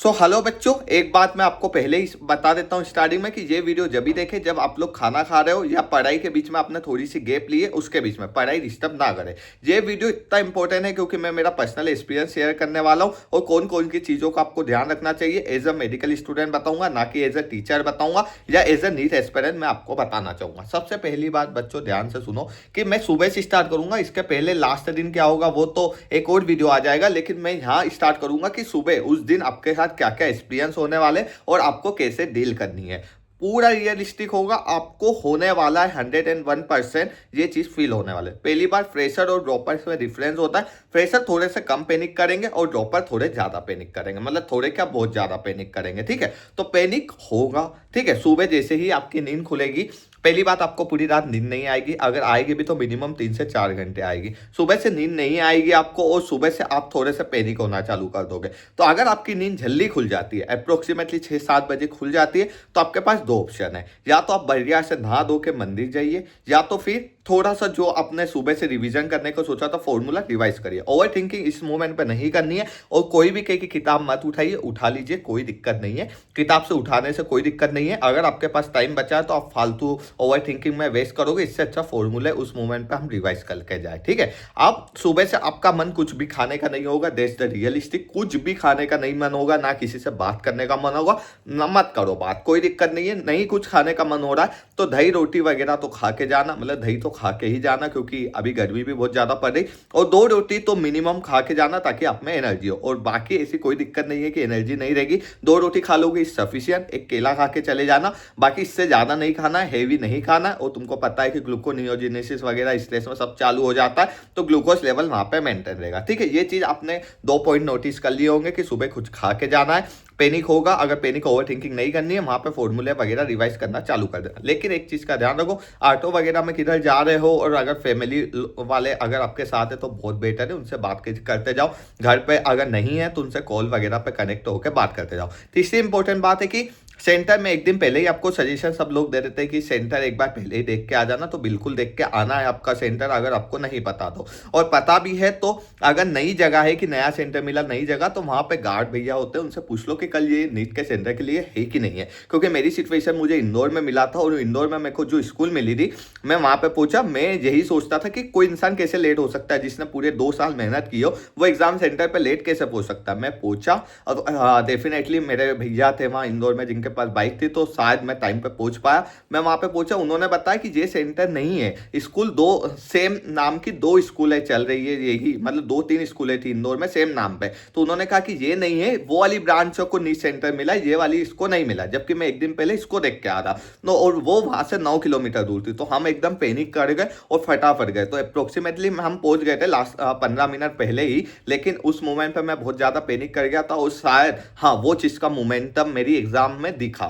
Hello बच्चों, एक बात मैं आपको पहले ही बता देता हूँ स्टार्टिंग में कि ये वीडियो जब भी देखें जब आप लोग खाना खा रहे हो या पढ़ाई के बीच में आपने थोड़ी सी गैप ली है, उसके बीच में पढ़ाई डिस्टर्ब ना करें। ये वीडियो इतना इंपॉर्टेंट है क्योंकि मैं मेरा पर्सनल एक्सपीरियंस शेयर करने वाला हूँ और कौन कौन की चीज़ों का आपको ध्यान रखना चाहिए एज अ मेडिकल स्टूडेंट बताऊंगा, ना कि एज अ टीचर बताऊंगा या एज अ नीट एस्पिरेंट मैं आपको बताना चाहूंगा। सबसे पहली बात बच्चों ध्यान से सुनो कि मैं सुबह से स्टार्ट करूंगा, इसके पहले लास्ट दिन क्या होगा वो तो एक और वीडियो आ जाएगा, लेकिन मैं यहाँ स्टार्ट करूंगा कि सुबह उस दिन आपके साथ क्या क्या एक्सपीरियंस होने वाले और आपको कैसे डील करनी है। पूरा रियलिस्टिक होगा, आपको होने वाला है 101%। ये चीज फील होने वाले। पहली बार फ्रेशर और ड्रॉपर्स में डिफरेंस होता है। फ्रेशर थोड़े से कम पैनिक करेंगे और ड्रॉपर थोड़े ज्यादा पैनिक करेंगे, मतलब थोड़े क्या बहुत ज्यादा पैनिक करेंगे। ठीक है, तो पैनिक होगा। ठीक है, सुबह जैसे ही आपकी नींद खुलेगी, पहली बात आपको पूरी रात नींद नहीं आएगी, अगर आएगी भी तो मिनिमम 3 से 4 घंटे आएगी। सुबह से नींद नहीं आएगी आपको और सुबह से आप थोड़े से पैनिक होना चालू कर दोगे। तो अगर आपकी नींद जल्दी खुल जाती है, अप्रोक्सीमेटली 6-7 बजे खुल जाती है, तो आपके पास दो ऑप्शन है। या तो आप बढ़िया से नहा धो के मंदिर जाइए, या तो फिर थोड़ा सा जो आपने सुबह से रिवीजन करने को सोचा था फॉर्मूला रिवाइज करिए। ओवर थिंकिंग इस मोमेंट पे नहीं करनी है और कोई भी कहे कि किताब मत उठाइए, उठा लीजिए, कोई दिक्कत नहीं है। किताब से उठाने से कोई दिक्कत नहीं है। अगर आपके पास टाइम बचा है तो आप फालतू ओवर थिंकिंग में वेस्ट करोगे, इससे अच्छा फॉर्मूला उस मोमेंट पे हम रिवाइज करके जाए। ठीक है, आप सुबह से आपका मन कुछ भी खाने का नहीं होगा, दैट्स द रियलिस्टिक। कुछ भी खाने का नहीं मन होगा, ना किसी से बात करने का मन होगा, ना मत करो बात, कोई दिक्कत नहीं है। नहीं कुछ खाने का मन हो रहा है तो दही रोटी वगैरह तो खा के जाना, मतलब दही तो खा के ही जाना क्योंकि अभी गर्मी भी बहुत ज्यादा पड़ रही, और 2 रोटी तो मिनिमम खा के जाना ताकि आप में एनर्जी हो। और बाकी ऐसी कोई दिक्कत नहीं है कि एनर्जी नहीं रहेगी, 2 रोटी खा लोगे इज सफिशियंट। एक केला खा के चले जाना, बाकी इससे ज्यादा नहीं खाना है, हेवी नहीं खाना है। और तुमको पता है कि ग्लूकोनियोजेनेसिस वगैरह स्ट्रेस में सब चालू हो जाता है, तो ग्लूकोज लेवल वहां पे मेंटेन रहेगा। ठीक है, ये चीज आपने 2 पॉइंट नोटिस कर लिए होंगे कि सुबह कुछ खा के जाना है। पैनिक होगा, अगर पैनिक ओवर थिंकिंग नहीं करनी है, वहां पे फॉर्मूले वगैरह रिवाइज करना चालू कर देना। लेकिन एक चीज का ध्यान रखो, ऑटो वगैरह में किधर जा रहे हो और अगर फैमिली वाले अगर आपके साथ है तो बहुत बेटर है, उनसे बात करते जाओ। घर पे अगर नहीं है तो उनसे कॉल वगैरह पे कनेक्ट होकर बात करते जाओ। तीसरी इंपॉर्टेंट बात है कि सेंटर में एक दिन पहले ही आपको सजेशन सब लोग दे देते हैं कि सेंटर एक बार पहले ही देख के आ जाना, तो बिल्कुल देख के आना है आपका सेंटर, अगर आपको नहीं पता तो। और पता भी है तो अगर नई जगह है कि नया सेंटर मिला, नई जगह, तो वहां पे गार्ड भैया होते हैं, उनसे पूछ लो कि कल ये नीट के सेंटर के लिए है कि नहीं है। क्योंकि मेरी सिचुएशन मुझे इंदौर में मिला था और इंदौर में मेरे को जो स्कूल मिली थी, मैं वहां पे पूछा, मैं यही सोचता था कि कोई इंसान कैसे लेट हो सकता है, जिसने पूरे 2 साल मेहनत की हो वो एग्जाम सेंटर पे लेट कैसे पहुंच सकता है। मैं पूछा और डेफिनेटली मेरे भैया थे वहां इंदौर में जिनके पास बाइक थी, तो शायद मैं टाइम पे पहुंच पाया। मैं वहां पे पहुंचा, उन्होंने बताया कि ये सेंटर नहीं है, स्कूल दो सेम नाम की 2 स्कूलें चल रही है, यही मतलब 2-3 स्कूलें थी इंदौर में सेम नाम पे। तो उन्होंने कहा कि ये नहीं है, वो वाली ब्रांच को नीट सेंटर मिला, ये वाली इसको नहीं मिला, जबकि मैं एक दिन पहले इसको देख के आ रहा नो, और वो वहां से 9 किलोमीटर दूर थी। तो हम एकदम पैनिक कर गए और फटाफट गए। तो अप्रोक्सीमेटली हम पहुंच गए थे लास्ट 15 मिनट पहले ही, लेकिन उस मोमेंट पे मैं बहुत ज्यादा पैनिक कर गया था और शायद हाँ वो चीज का मोमेंटम मेरी एग्जाम में दिखा,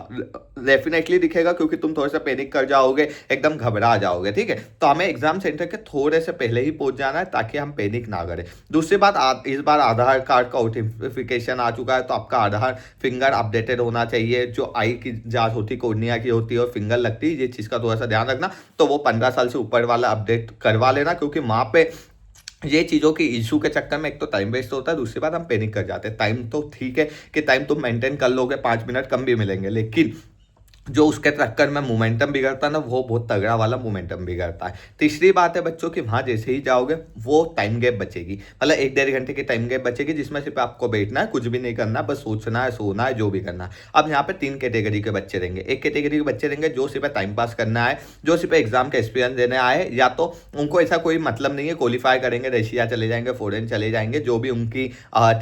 डेफिनेटली दिखेगा, क्योंकि तुम थोड़ा सा पैनिक कर जाओगे, एकदम घबरा जाओगे। ठीक है, तो हमें एग्जाम सेंटर के थोड़े से पहले ही पहुंच जाना है ताकि हम पैनिक ना करें। दूसरी बात, इस बार आधार कार्ड का ऑथेंटिफिकेशन आ चुका है, तो आपका आधार फिंगर अपडेटेड होना चाहिए। जो आई की जांच होती है, कोर्निया की होती है और फिंगर लगती है, ये चीज का थोड़ा सा ध्यान रखना। तो वो 15 साल से ऊपर वाला अपडेट करवा लेना, क्योंकि वहां पे ये चीज़ों की इशू के चक्कर में एक तो टाइम वेस्ट होता है, दूसरी बात हम पैनिक कर जाते हैं। टाइम तो ठीक है कि टाइम तुम मेंटेन कर लोगे, 5 मिनट कम भी मिलेंगे, लेकिन जो उसके चक्कर में मोमेंटम बिगड़ता है ना, वो बहुत तगड़ा वाला मोमेंटम बिगड़ता है। तीसरी बात है बच्चों कि वहां जैसे ही जाओगे वो टाइम गैप बचेगी, मतलब 1-1.5 घंटे की टाइम गैप बचेगी, जिसमें सिर्फ आपको बैठना है, कुछ भी नहीं करना, बस सोचना है, सोना है, जो भी करना है। अब यहाँ पे 3 कैटेगरी के बच्चे रहेंगे। एक कैटेगरी के बच्चे रहेंगे जो सिर्फ टाइम पास करना है, जो सिर्फ एग्जाम का एक्सपीरियंस देने आए, या तो उनको ऐसा कोई मतलब नहीं है, क्वालिफाई करेंगे, रशिया चले जाएंगे, फॉरेन चले जाएंगे, जो भी उनकी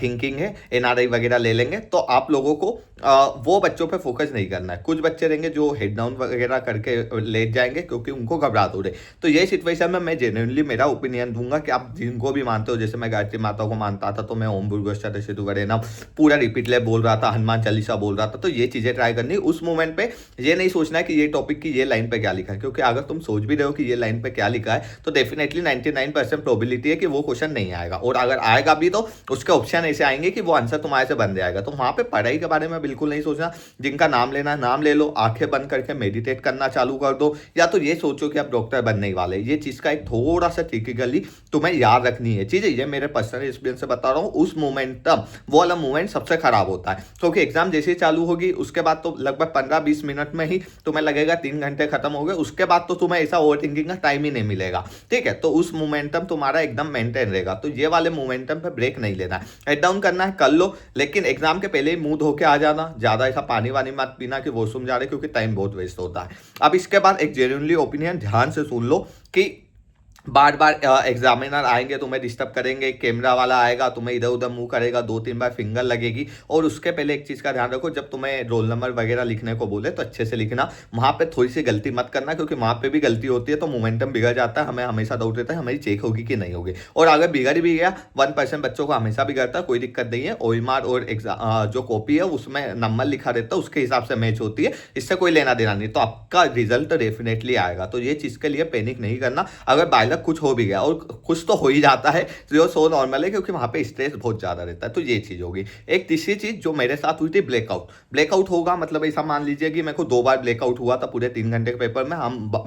थिंकिंग है, एनआरआई वगैरह ले लेंगे। तो आप लोगों को वो बच्चों पे फोकस नहीं करना है। कुछ बच्चे रहेंगे जो हेड डाउन वगैरह करके लेट जाएंगे क्योंकि उनको घबराहट हो रही। तो ये सिचुएशन में मैं जेन्युइनली मेरा ओपिनियन दूंगा कि आप जिनको भी मानते हो, जैसे मैं गायत्री माता को मानता था तो मैं ओम भूर्भुवस्सुः वरेण्यम पूरा रिपीटले बोल रहा था, हनुमान चालीसा बोल रहा था। तो ये चीजें ट्राई करनी उस मोमेंट पे। ये नहीं सोचना है कि ये टॉपिक की ये लाइन पे क्या लिखा है, क्योंकि अगर तुम सोच भी रहे हो कि ये लाइन पे क्या लिखा है तो डेफिनेटली 99% प्रोबेबिलिटी है कि वो क्वेश्चन नहीं आएगा, और अगर आएगा भी तो उसके ऑप्शन ऐसे आएंगे कि वो आंसर तुम्हारे से बन जाएगा। तो वहां पे पढ़ाई के बारे में बिल्कुल नहीं सोचना। जिनका नाम लेना है नाम ले लो, आंखें बंद करके मेडिटेट करना चालू कर दो, या तो ये सोचो कि आप डॉक्टर बनने ही वाले। ये चीज का एक थोड़ा सा ट्रिकिकली तुम्हें याद रखनी है चीजें। ये मेरे पर्सनल एक्सपीरियंस से बता रहा हूँ। उस मोमेंटम, वो वाला मोमेंट सबसे खराब होता है, क्योंकि एग्जाम जैसे ही चालू होगी उसके बाद तो लगभग 15-20 मिनट में ही तुम्हें लगेगा 3 घंटे खत्म हो गए। उसके बाद तो तुम्हें ऐसा ओवर थिंकिंग का टाइम ही नहीं मिलेगा, ठीक है। तो उस मोमेंटम तुम्हारा एकदम मेंटेन रहेगा। तो ये वाले मोमेंटम पे ब्रेक नहीं लेना है, हेड डाउन करना है कर लो, लेकिन एग्जाम के पहले ही मुंह धो के आ जाना। ज्यादा ऐसा पानी वानी मत पीना कि वॉशरूम जा रहे, क्योंकि टाइम बहुत वेस्ट होता है। अब इसके बाद एक जेन्युइनली ओपिनियन ध्यान से सुन लो कि बार बार एग्जामिनर आएंगे, तुम्हें डिस्टर्ब करेंगे, कैमरा वाला आएगा, तुम्हें इधर उधर मुंह करेगा, 2-3 बार फिंगर लगेगी। और उसके पहले एक चीज का ध्यान रखो, जब तुम्हें रोल नंबर वगैरह लिखने को बोले तो अच्छे से लिखना, वहां पे थोड़ी सी गलती मत करना, क्योंकि वहां पे भी गलती होती है तो मोमेंटम बिगड़ जाता है। हमें हमेशा डाउट रहता है हमारी चेक होगी कि नहीं होगी, और अगर बिगड़ भी गया 1% बच्चों को हमेशा बिगड़ता है, कोई दिक्कत नहीं है। ओएमआर और जो कॉपी है उसमें नंबर लिखा रहता है, उसके हिसाब से मैच होती है, इससे कोई लेना देना नहीं, तो आपका रिजल्ट डेफिनेटली आएगा। तो ये चीज के लिए पैनिक नहीं करना। अगर बाय लक कुछ हो भी गया, और कुछ तो हो ही जाता है, जो सो नॉर्मल है, क्योंकि वहां पे स्ट्रेस बहुत ज्यादा रहता है। तो ये चीज होगी। एक तीसरी चीज जो मेरे साथ हुई थी, ब्लैकआउट। ब्लैकआउट होगा मतलब ऐसा मान लीजिए कि मेरे को 2 बार ब्लैकआउट हुआ था पूरे 3 घंटे के पेपर में।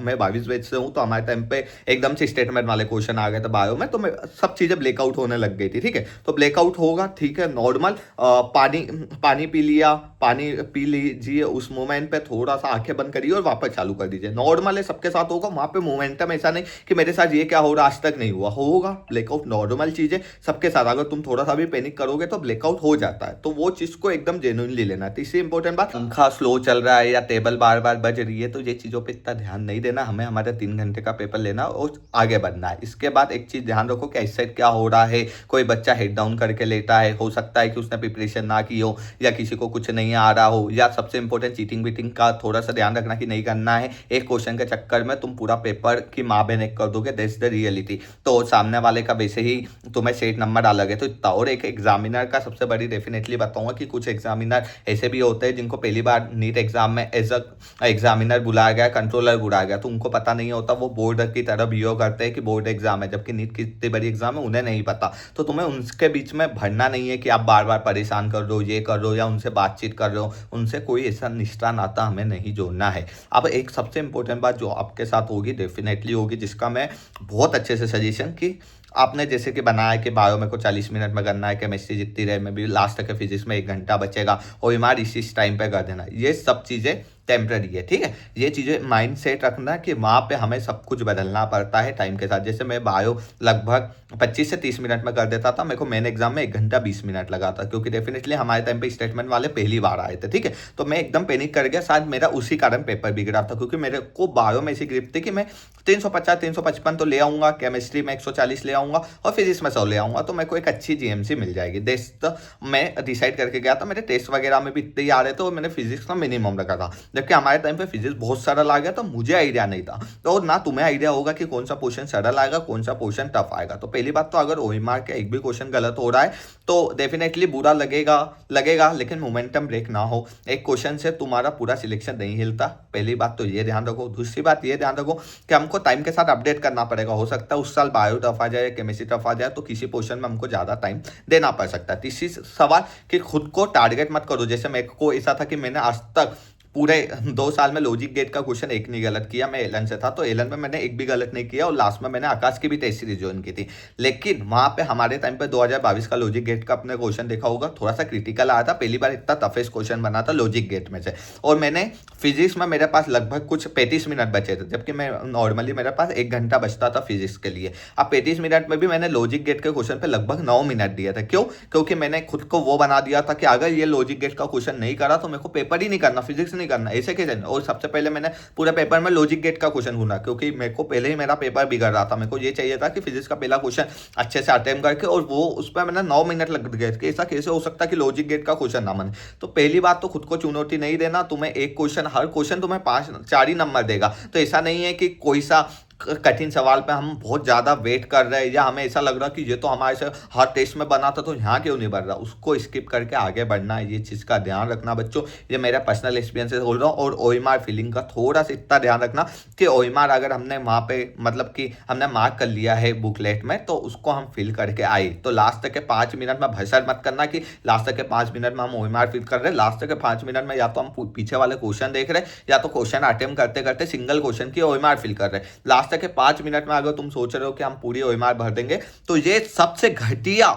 मैं 22 बैच से हूँ, तो हमारे टाइम पे एकदम से स्टेटमेंट वाले क्वेश्चन आ गए थे बायो में, तो मैं सब चीजें ब्लैकआउट होने लग गई थी, ठीक है। तो ब्लैकआउट होगा, ठीक है, नॉर्मल। पानी पी लिया, पानी पी लीजिए, उस मोमेंट पे थोड़ा सा आंखें बंद करिए और वापस चालू कर दीजिए। नॉर्मल है, सबके साथ होगा। वहां पे मोमेंटम ऐसा नहीं कि मेरे साथ ये क्या हो रहा, आज तक नहीं हुआ, होगा। ब्लैकआउट नॉर्मल चीज है सबके साथ। अगर तुम थोड़ा सा भी पैनिक करोगे तो ब्लैकआउट हो जाता है, तो वो चीज को एकदम जेन्युइनली लेना है। तीसरी इंपॉर्टेंट बात, पंखा स्लो चल रहा है या टेबल बार बार बज रही है, तो ये चीजों पे इतना ध्यान नहीं देना। हमें हमारे 3 घंटे का पेपर लेना और आगे बढ़ना है। इसके बाद एक चीज ध्यान रखो कि इस साइड क्या हो रहा है। कोई बच्चा हेड डाउन करके लेटा है, हो सकता है कि उसने प्रिपरेशन ना की हो, या किसी को कुछ नहीं आ रहा हो, या सबसे इंपॉर्टेंट चीटिंग बीटिंग का थोड़ा सा ध्यान रखना कि नहीं करना है। एक क्वेश्चन के चक्कर में तुम पूरा पेपर की माँ बहन एक कर दोगे, दैट्स द रियलिटी। तो सामने वाले का वैसे ही तुम्हें सेट नंबर अलग है, तो इतना। और एक एग्जामिनर का सबसे बड़ी डेफिनेटली बताऊंगा कि कुछ एग्जामिनर ऐसे भी होते हैं जिनको पहली बार नीट एग्जाम में एज अ एग्जामिनर बुलाया गया, कंट्रोलर बुलाया गया, तो उनको पता नहीं होता, वो बोर्ड की तरह बिहेव करते हैं कि बोर्ड एग्जाम है, जबकि नीट की इतनी बड़ी एग्जाम है, उन्हें नहीं पता। तो तुम्हें उनके बीच में भरना नहीं है कि आप बार बार परेशान कर रहे हो, ये कर रहे हो, या उनसे बातचीत कर रहे हो। उनसे कोई ऐसा निष्ठा नाता हमें नहीं जोड़ना है। अब एक सबसे इंपॉर्टेंट बात जो आपके साथ होगी, डेफिनेटली होगी, जिसका मैं बहुत अच्छे से सजेशन कि आपने जैसे कि बनाया कि बायो में को 40 मिनट में करना है, केमिस्ट्री जितनी रहे में भी लास्ट तक फिजिक्स में 1 घंटा बचेगा, और एमआर इस टाइम पे कर देना। ये सब चीज़ें टेम्पररी है, ठीक है। ये चीज़ें माइंड सेट रखना कि वहाँ पे हमें सब कुछ बदलना पड़ता है टाइम के साथ। जैसे मैं बायो लगभग 25 से 30 मिनट में कर देता था, मेरे को मेन एग्जाम में 1 घंटा 20 मिनट लगा था, क्योंकि डेफिनेटली हमारे टाइम पे स्टेटमेंट वाले पहली बार आए थे, ठीक है। तो मैं एकदम पैनिक कर गया, शायद मेरा उसी कारण पेपर बिगड़ा था, क्योंकि मेरे को बायो में ऐसी ग्रिप थी कि मैं 350 355 तो ले आऊंगा, केमिस्ट्री में 140 ले आऊंगा, और फिजिक्स में 100 ले आऊंगा, तो मेरे को एक अच्छी जीएमसी मिल जाएगी। मैं डिसाइड करके गया था। मेरे टेस्ट वगैरह में भी इतने ही आ रहे थे, और मैंने फिजिक्स का मिनिमम रखा था, जबकि हमारे टाइम पे फिजिक्स बहुत सरल आ गया, तो मुझे आइडिया नहीं था। तो ना तुम्हें आइडिया होगा कि कौन सा पोर्शन सरल आएगा, कौन सा पोर्शन टफ आएगा। तो पहली बात तो अगर ओएमआर के एक भी क्वेश्चन गलत हो रहा है तो डेफिनेटली बुरा लगेगा, लेकिन मोमेंटम ब्रेक ना हो। एक क्वेश्चन से तुम्हारा पूरा सिलेक्शन नहीं हिलता, पहली बात तो ये ध्यान रखो। दूसरी बात ये ध्यान रखो कि हमको टाइम के साथ अपडेट करना पड़ेगा। हो सकता है उस साल बायो टफ आ जाए, केमिस्ट्री टफ आ जाए, तो किसी पोर्शन में हमको ज्यादा टाइम देना पड़ सकता है। तीसरी सवाल कि खुद को टारगेट मत करो। जैसे मेरे को ऐसा था कि मैंने आज तक पूरे 2 साल में लॉजिक गेट का क्वेश्चन एक नहीं गलत किया। मैं एलन से था, तो एलन में मैंने एक भी गलत नहीं किया, और लास्ट में मैंने आकाश की भी टेस्ट सीरीज ज्वाइन की थी। लेकिन वहां पे हमारे टाइम पे 2022 का लॉजिक गेट का अपने क्वेश्चन देखा होगा, थोड़ा सा क्रिटिकल आया था। पहली बार इतना टफेस्ट क्वेश्चन बना था लॉजिक गेट में से, और मैंने फिजिक्स में मेरे पास लगभग कुछ 35 मिनट बचे थे, जबकि मैं नॉर्मली मेरे पास 1 घंटा बचता था फिजिक्स के लिए। अब 35 मिनट में भी मैंने लॉजिक गेट के क्वेश्चन पे लगभग 9 मिनट दिए थे। क्यों? क्योंकि मैंने खुद को वो बना दिया था कि अगर ये लॉजिक गेट का क्वेश्चन नहीं करा तो मेरे को पेपर ही नहीं करना, फिजिक्स नहीं करना। ऐसे कैसे? और सबसे पहले मैंने पूरे पेपर में लॉजिक गेट का क्वेश्चन ढूंढा, क्योंकि मेरे को पहले ही मेरा पेपर बिगड़ रहा था। मेरे को ये चाहिए था कि फिजिक्स का पहला क्वेश्चन अच्छे से अटेम्प्ट करके, और वो उस पर मैंने 9 मिनट लग गए कि ऐसा कैसे हो सकता है कि लॉजिक गेट का क्वेश्चन ना बने। तो पहली बात तो खुद को चुनौती नहीं देना। तुम्हें एक क्वेश्चन, हर क्वेश्चन तुम्हें 4 ही नंबर देगा, तो ऐसा नहीं है कि कोई सा कठिन सवाल पे हम बहुत ज़्यादा वेट कर रहे हैं, या हमें ऐसा लग रहा है कि ये तो हमारे से हर टेस्ट में बना था तो यहाँ क्यों नहीं बन रहा, उसको स्किप करके आगे बढ़ना है। ये चीज़ का ध्यान रखना बच्चों, ये मेरा पर्सनल एक्सपीरियंस से बोल रहा हूँ। और ओएमआर फिलिंग का थोड़ा सा इतना ध्यान रखना कि ओएमआर अगर हमने वहाँ पे मतलब कि हमने मार्क कर लिया है बुकलेट में, तो उसको हम फिल करके आए तो लास्ट तक के 5 मिनट में भसड़ मत करना कि लास्ट तक के 5 मिनट में हम ओएमआर फिल कर रहे हैं। लास्ट तक के 5 मिनट में या तो हम पीछे वाले क्वेश्चन देख रहे हैं, या तो क्वेश्चन अटेम्प्ट करते करते सिंगल क्वेश्चन की ओएमआर फिल कर रहे हैं। लास्ट तक के 5 मिनट में अगर तुम सोच रहे हो कि हम पूरी ओएमआर भर देंगे, तो ये सबसे घटिया